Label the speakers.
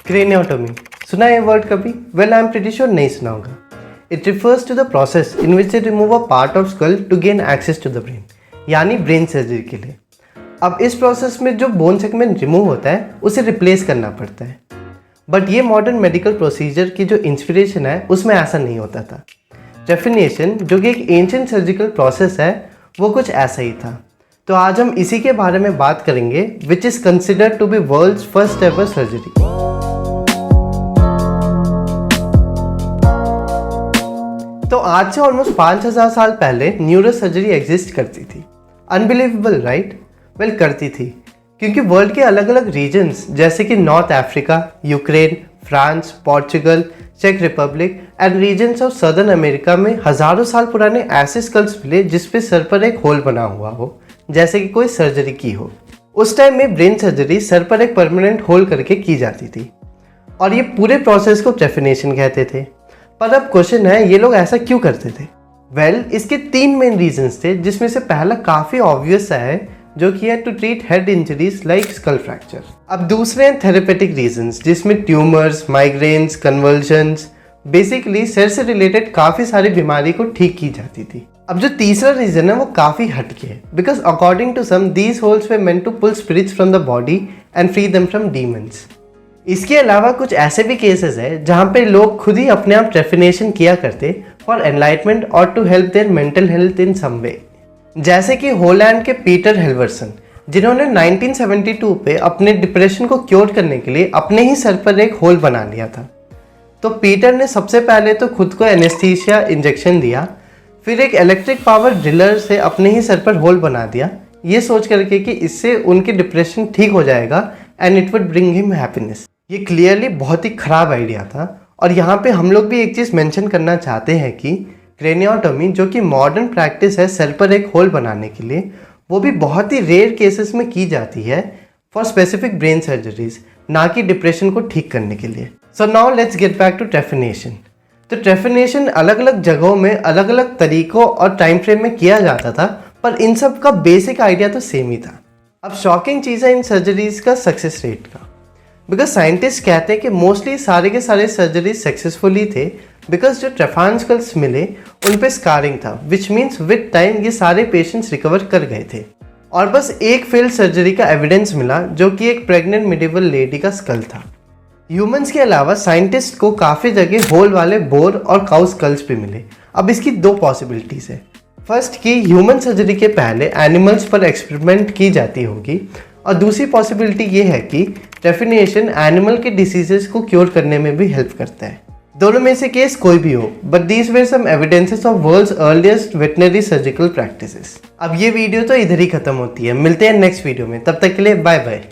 Speaker 1: Craniotomy सुना है word कभी? Well I am pretty sure नहीं सुना होगा। It refers to the process in which they remove a part of skull to gain access to the brain, यानी brain surgery के लिए। अब इस प्रोसेस में जो बोन सेगमेंट रिमूव होता है उसे रिप्लेस करना पड़ता है, बट ये मॉडर्न मेडिकल प्रोसीजर की जो इंस्पिरेशन है उसमें ऐसा नहीं होता था। ट्रेफिनेशन जो कि एक एंशिएंट सर्जिकल प्रोसेस है वो कुछ ऐसा ही था। तो आज हम इसी के बारे में बात करेंगे, which is considered to be world's first ever surgery. तो आज से ऑलमोस्ट 5000 साल पहले न्यूरो सर्जरी एग्जिस्ट करती थी। Unbelievable right? वेल करती थी, क्योंकि वर्ल्ड के अलग अलग रीजन्स जैसे कि North Africa, Ukraine, France, Portugal, चेक Republic and regions of southern America में हज़ारों साल पुराने ऐसे स्कल्स मिले जिसपे सर पर एक होल बना हुआ हो, जैसे कि कोई सर्जरी की हो। उस टाइम में ब्रेन सर्जरी सर पर एक परमानेंट होल करके की जाती थी और ये पूरे प्रोसेस को ट्रेफिनेशन कहते थे। पर अब क्वेश्चन है, ये लोग ऐसा क्यों करते थे? वेल, इसके 3 मेन रीजंस थे, जिसमें से पहला काफ़ी ऑब्वियस सा है, जो कि है to treat head injuries like skull fracture. अब दूसरे हैं थेरेपेटिक रीजंस, जिसमें ट्यूमर्स, माइग्रेन्स, कन्वल्शंस, बेसिकली सर से रिलेटेड काफ़ी सारी बीमारी को ठीक की जाती थी। अब जो तीसरा रीजन है वो काफ़ी हटके है, because according to some these holes were meant to pull spirits from the body and free them from demons. इसके अलावा कुछ ऐसे भी केसेस है जहाँ पे लोग खुद ही अपने आप ट्रेफिनेशन किया करते फॉर एनलाइटमेंट और to help their mental health in some way, जैसे कि हॉलैंड के पीटर हेल्वर्सन, जिन्होंने 1972 पे अपने डिप्रेशन को क्योर करने के लिए अपने ही सर पर एक होल बना लिया था। तो पीटर ने सबसे पहले तो खुद को एनेस्थीसिया इंजेक्शन दिया, फिर एक इलेक्ट्रिक पावर ड्रिलर से अपने ही सर पर होल बना दिया, ये सोच करके कि इससे उनकी डिप्रेशन ठीक हो जाएगा and it would bring him happiness. ये क्लियरली बहुत ही ख़राब आइडिया था। और यहाँ पे हम लोग भी एक चीज़ मेंशन करना चाहते हैं कि क्रेनियोटोमी जो कि मॉडर्न प्रैक्टिस है सर पर एक होल बनाने के लिए, वो भी बहुत ही रेयर केसेस में की जाती है फॉर स्पेसिफिक ब्रेन सर्जरीज, ना कि डिप्रेशन को ठीक करने के लिए। So now let's get back to trephination. तो ट्रेफिनेशन अलग अलग जगहों में अलग अलग तरीकों और टाइम फ्रेम में किया जाता था, पर इन सब का बेसिक आइडिया तो सेम ही था। अब शॉकिंग चीज़ है इन सर्जरीज का सक्सेस रेट का, बिकॉज साइंटिस्ट कहते हैं कि मोस्टली सारे के सारे सर्जरीज सक्सेसफुली थे, बिकॉज जो ट्रेफान स्कल्स मिले उन पे स्कारिंग था, विच मीन्स विद टाइम ये सारे पेशेंट्स रिकवर कर गए थे। और बस एक फेल्ड सर्जरी का एविडेंस मिला, जो कि एक प्रेग्नेंट मिडिवल लेडी का स्कल था। ह्यूमंस के अलावा साइंटिस्ट को काफ़ी जगह होल वाले बोर और काउ स्कल्स भी मिले। अब इसकी 2 पॉसिबिलिटीज़ है। फर्स्ट कि ह्यूमन सर्जरी के पहले एनिमल्स पर एक्सपेरिमेंट की जाती होगी, और दूसरी पॉसिबिलिटी ये है कि ट्रेफिनेशन एनिमल के डिसीजेस को क्योर करने में भी हेल्प करता है। दोनों में से केस कोई भी हो, but these were some evidences of world's earliest veterinary surgical practices. अब ये वीडियो तो इधर ही खत्म होती है, मिलते हैं नेक्स्ट वीडियो में, तब तक के लिए बाय बाय।